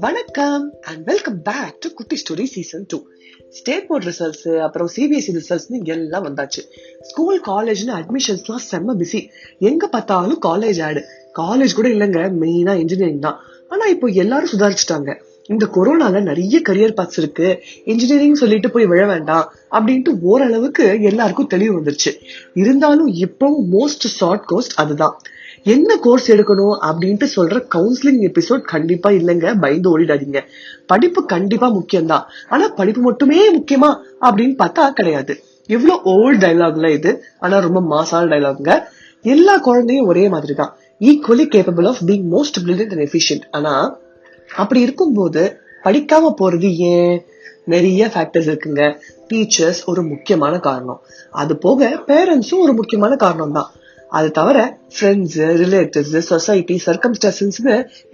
வணக்கம் and welcome back to Kutti story season 2. State board results அப்புறம் CBSE results எல்லாம் வந்தாச்சு. ஸ்கூல் காலேஜ்னு அட்மிஷன்ஸ்லாம் செம்ம பிஸி. எங்க பார்த்தாலும் காலேஜ் ஆடு. காலேஜ் கூட இல்லைங்க, மெயினா இன்ஜினியரிங் தான். ஆனா இப்போ எல்லாரும் சுதாரிச்சுட்டாங்க. இந்த கொரோனால நிறைய கரியர் பாத்ஸ் இருக்கு, இன்ஜினியரிங் சொல்லிட்டு போய் விழ வேண்டாம் அப்படின்ட்டு ஓரளவுக்கு எல்லாருக்கும் தெளிவு வந்துருச்சு. இருந்தாலும் இப்பவும் மோஸ்ட் ஷார்ட் கோர்ஸ் அதுதான். என்ன கோர்ஸ் எடுக்கணும் அப்படின்ட்டு சொல்ற கவுன்சிலிங் எபிசோட் கண்டிப்பா இல்லைங்க, பயந்து ஓடிடாதீங்க. படிப்பு கண்டிப்பா முக்கியம்தான், ஆனா படிப்பு மட்டுமே முக்கியமா அப்படின்னு பார்த்தா கிடையாது. இவ்வளவு ஓல்ட் டைலாக்ல இது, ஆனா ரொம்ப மாசான டைலாக்ங்க. எல்லா குழந்தையும் ஒரே மாதிரி தான், equally capable of being most brilliant and efficient. ஆனா அப்படி இருக்கும்போது படிக்காம போறது ஏன்? நிறைய ஃபேக்டர்ஸ் இருக்குங்க. டீச்சர்ஸ் ஒரு முக்கியமான காரணம், அது போக பேரண்ட்ஸும் ஒரு முக்கியமான காரணம் தான். அது தவிர ஃப்ரெண்ட்ஸ், ரிலேட்டிவ்ஸ், சொசைட்டி, சர்க்கம்ஸ்டான்சஸ்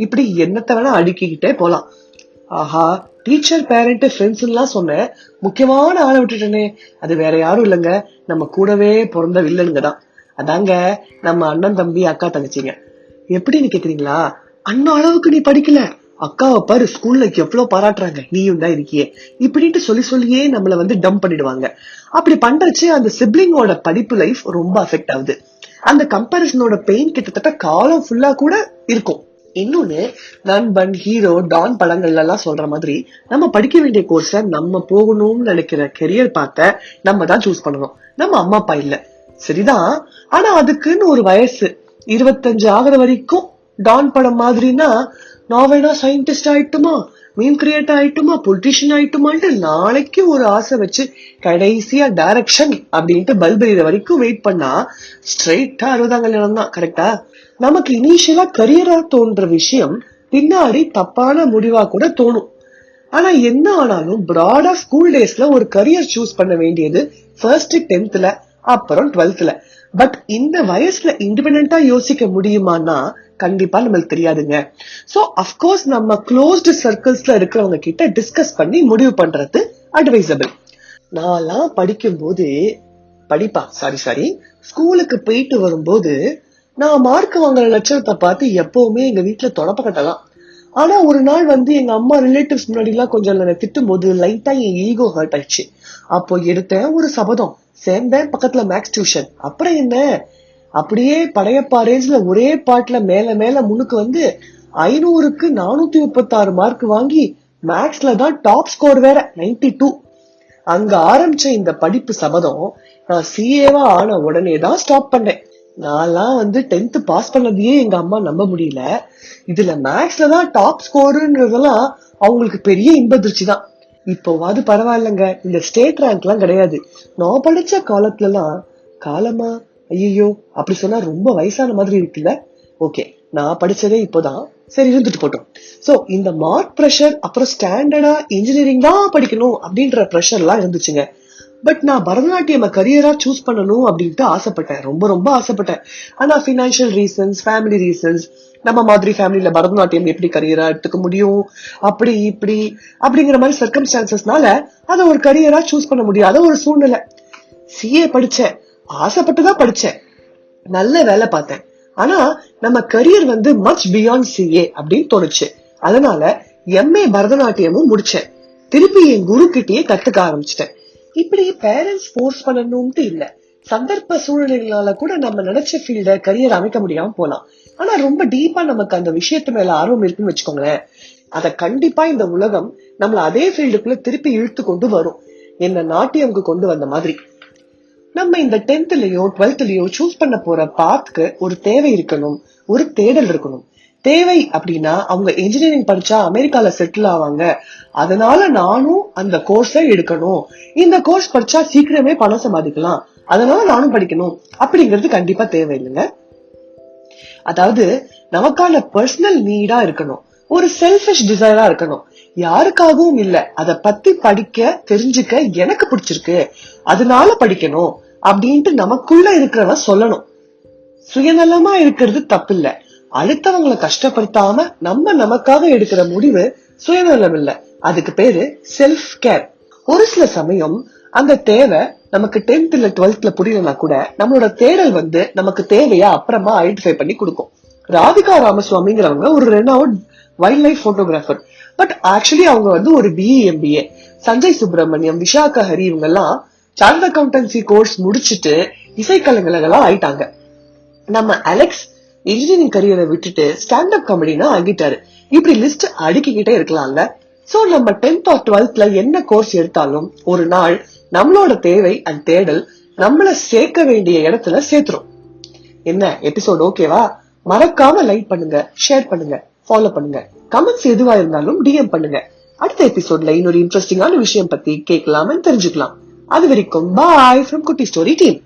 இப்படி என்னத்தை வேணா அடுக்கிக்கிட்டே போலாம். ஆஹா, டீச்சர், பேரண்ட், ஃப்ரெண்ட்ஸ் எல்லாம் சொன்ன முக்கியமான ஆளை விட்டுட்டேனே, அது வேற யாரும் இல்லைங்க, நம்ம கூடவே பிறந்த வில்லனுங்க தான். அதாங்க நம்ம அண்ணன், தம்பி, அக்கா, தங்கச்சிங்க. எப்படின்னு கேக்குறீங்களா? அண்ணன் அளவுக்கு நீ படிக்கல, அக்காவை பாரு ஸ்கூல்ல எவ்வளவு பாராட்டுறாங்க, நீயும் தான் இருக்கியே இப்படின்ட்டு சொல்லியே நம்மள டம்ப் பண்ணிடுவாங்க. அப்படி பண்றச்சு அந்த சிப்ளிங்கோட படிப்பு லைஃப் ரொம்ப அஃபெக்ட் ஆகுது. அந்த கம்பேரிசனோட பெயின் கிட்டத்தட்ட காலம் ஃபுல்லா கூட இருக்கும். இன்னொன்னு, நண்பன், ஹீரோ, டான் படங்கள்ல எல்லாம் சொல்ற மாதிரி நம்ம படிக்க வேண்டிய கோர்ஸ, நம்ம போகணும்னு நினைக்கிற கெரியர் பார்த்த நம்ம தான் சூஸ் பண்ணணும், நம்ம அம்மா அப்பா இல்ல. சரிதான், ஆனா அதுக்குன்னு ஒரு வயசு 25 ஆகுற வரைக்கும் டான் படம் மாதிரினா நான் வேணா சயின்டிஸ்ட் ஆயிட்டுமா, மீம் கிரியேட்டர் ஆயிட்டுமா, பொலிட்டிஷியன் ஆயிட்டுமான்ட்டு நாளைக்கு ஒரு ஆசை வச்சு கடைசியா டைரக்ஷன் அப்படின்ட்டு பல்ப் எறிகிற வரைக்கும் வெயிட் பண்ணா ஸ்ட்ரெயிட்டா 60ஆம் கல்யாணம் தான். கரெக்டா? நமக்கு இனிஷியலா கரியரா தோன்ற விஷயம் பின்னாடி தப்பான முடிவா கூட தோணும். ஆனா என்ன ஆனாலும் பிராடா ஸ்கூல் டேஸ்ல ஒரு கரியர் சூஸ் பண்ண வேண்டியது ஃபர்ஸ்ட் 10th, அப்புறம் 12th. பட் இந்த வயசுல இண்டிபெண்டா யோசிக்க முடியுமான்னா கண்டிப்பா நம்மளுக்கு தெரியாதுங்க. சோ அப்கோர்ஸ் நம்ம க்ளோஸ்டு சர்க்கிள்ஸ்ல இருக்கிறவங்க கிட்ட டிஸ்கஸ் பண்ணி முடிவு பண்றது அட்வைசபிள். நான் படிக்கும் போது ஸ்கூலுக்கு போயிட்டு வரும்போது நான் மார்க் வாங்குற லட்சணத்தை பார்த்து எப்பவுமே எங்க வீட்டுல தொடப்பக்கட்டலாம். ஆனா ஒரு நாள் எங்க அம்மா ரிலேட்டிவ்ஸ் முன்னாடி எல்லாம் கொஞ்சம் திட்டும் போது லைட்டா என் ஈகோ ஹர்ட் ஆயிடுச்சு. அப்போ எடுத்தேன் ஒரு சபதம், சேர்ந்தேன் பக்கத்துல மேக்ஸ் டியூஷன். அப்புறம் என்ன, அப்படியே படையப்பா ரேஞ்ச்ல ஒரே பாட்டுல மேல முன்னுக்கு 500க்கு 436 மார்க் வாங்கி மேக்ஸ்ல தான் டாப் ஸ்கோர் வேற 92. அங்க ஆரம்பிச்ச இந்த படிப்பு சபதம் நான் சிஏவா ஆன உடனே தான் ஸ்டாப் பண்ணேன். நான்லாம் 10th பாஸ் பண்ணதையே எங்க அம்மா நம்ப முடியல. இதுல மேக்ஸ்ல தான் டாப் ஸ்கோருன்றதெல்லாம் அவங்களுக்கு பெரிய இன்பதிர்ச்சி தான். இப்போவாது பரவாயில்லங்க, இந்த ஸ்டேட் ரேங்க் எல்லாம் கிடையாது. நான் படிச்ச காலத்துல எல்லாம் காலமா ஐயோ அப்படி சொன்னா ரொம்ப வயசான மாதிரி இருக்குல்ல. ஓகே, நான் படிச்சதே இப்போதான், சரி இருந்துட்டு போட்டோம். சோ இந்த மார்க் பிரஷர், அப்புறம் ஸ்டாண்டர்டா இன்ஜினியரிங் தான் படிக்கணும் அப்படின்ற பிரஷர் எல்லாம் இருந்துச்சுங்க. பட் நான் பரதநாட்டியம் கரியரா சூஸ் பண்ணணும் அப்படின்ட்டு ஆசைப்பட்டேன், ரொம்ப ஆசைப்பட்டேன். ஆனா பினான்சியல் ரீசன்ஸ், ஃபேமிலி ரீசன்ஸ், நம்ம மாதிரி ஃபேமிலில பரதநாட்டியம் எப்படி கரியரா எடுத்துக்க முடியும், அப்படி இப்படி அப்படிங்கிற மாதிரி சர்க்கம்ஸ்டான்சஸ்னால அதை ஒரு கரியரா சூஸ் பண்ண முடியாத ஒரு சூழ்நிலை. சிஏ படிச்சேன், ஆசைப்பட்டுதான் படிச்சேன், நல்ல வேலை பார்த்தேன். ஆனா நம்ம கரியர் மச் பியாண்ட் சிஏ அப்படின்னு தோணுச்சு. அதனால எம்ஏ பரதநாட்டியமும் முடிச்சேன். திருப்பி என் குரு கிட்டயே கத்துக்க ஆரம்பிச்சிட்டேன். இப்படி பேரண்ட்ஸ் ஃபோர்ஸ் பண்ணணும்ட்டு இல்ல, சந்தர்ப்ப சூழ்நிலைகளால கூட நம்ம நினைச்ச ஃபீல்ட கரியர் அமைக்க முடியாம போலாம். ஆனா ரொம்ப டீப்பா நமக்கு அந்த விஷயத்து மேல ஆர்வம் இருக்குன்னு வச்சுக்கோங்களேன், அத கண்டிப்பா இந்த உலகம் நம்மள அதே ஃபீல்டுக்குள்ள திருப்பி இழுத்து கொண்டு வரும். என்ன நாட்டியம்க்கு கொண்டு வந்த மாதிரி. நம்ம இந்த 10th-லயோ 12th-லயோ சூஸ் பண்ண போற பாத்துக்கு ஒரு தேவை இருக்கணும், ஒரு தேடல் இருக்கணும். தேவை அப்படின்னா அவங்க இன்ஜினியரிங் படிச்சா அமெரிக்கால செட்டில் ஆவாங்க, அதனால நானும் அந்த கோர்ஸ எடுக்கணும், இந்த கோர்ஸ் படிச்சா சீக்கிரமே பணம் சம்பாதிக்கலாம், அதனால நானும் படிக்கணும் அப்படிங்கிறது கண்டிப்பா தேவை இல்லைங்க. அதாவது நமக்கான பர்சனல் நீடா இருக்கணும், ஒரு செல்ஃபிஷ் டிசைரா இருக்கணும். யாருக்காகவும் இல்ல, அத பத்தி படிக்க தெரிஞ்சுக்க எனக்கு பிடிச்சிருக்கு அதனால படிக்கணும் அப்படின்ட்டு நமக்குள்ள இருக்கிறவன் சொல்லணும். சுயநலமா இருக்கிறது தப்பு இல்ல, அடுத்தவங்களை கஷ்டப்படுத்தாம நம்ம நமக்காக எடுக்கிற முடிவு சுயநலம் இல்ல, அதுக்கு பேரு செல்ஃப் கேர். ஒரு சில சமயம் அந்த தேவை நமக்கு 10th இல்ல 12th புரியலனா கூட நம்மளோட தேடல் நமக்கு தேவையா அப்புறமா ஐடென்டிஃபை பண்ணி கொடுக்கும். ராதிகா ராமசுவாமிங்கிறவங்க ஒரு renowned wildlife photographer. But actually அவங்க ஒரு பிஇ எம்பிஏ. சஞ்சய் சுப்பிரமணியம், விஷாகா ஹரி இவங்க எல்லாம் சார்ட் அக்கௌண்டன்சி கோர்ஸ் முடிச்சுட்டு இசைக்கலைஞர்களா ஆயிட்டாங்க. நம்ம அலெக்ஸ் இன்ஜினியரிங் கரியரை விட்டுட்டு ஸ்டாண்ட் அப் காமெடினா ஆகிட்டாரு. இப்படி லிஸ்ட் அடுக்கிக்கிட்டே இருக்கலாம்ல. சோ நம்ம 10th or 12th என்ன கோர்ஸ் எடுத்தாலும் ஒரு நாள் நம்மளோட தேவை அண்ட் தேடல் நம்மள சேர்க்க வேண்டிய இடத்துல சேர்த்துரும். என்ன எபிசோட் ஓகேவா? மறக்காம லைக் பண்ணுங்க, ஷேர் பண்ணுங்க, ஃபாலோ பண்ணுங்க. கமெண்ட்ஸ் எதுவா இருந்தாலும் டிஎம் பண்ணுங்க. அடுத்த எபிசோட்ல இன்னொரு இன்ட்ரெஸ்டிங்கான விஷயம் பத்தி கேட்கலாம்னு தெரிஞ்சுக்கலாம். அது வரைக்கும் பாய் ஃப்ரம் குட்டி ஸ்டோரி டீம்.